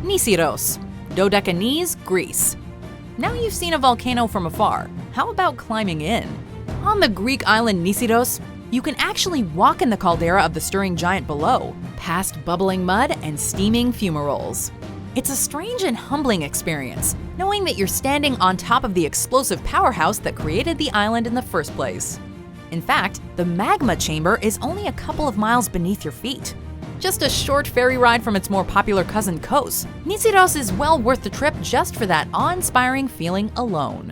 Nisiros, Dodecanese, Greece. Now you've seen a volcano from afar, how about climbing in? On the Greek island Nisiros, you can actually walk in the caldera of the stirring giant below, past bubbling mud and steaming fumaroles. It's a strange and humbling experience, knowing that you're standing on top of the explosive powerhouse that created the island in the first place. In fact, the magma chamber is only a couple of miles beneath your feet. Just a short ferry ride from its more popular cousin Kos, Nisiros is well worth the trip just for that awe-inspiring feeling alone.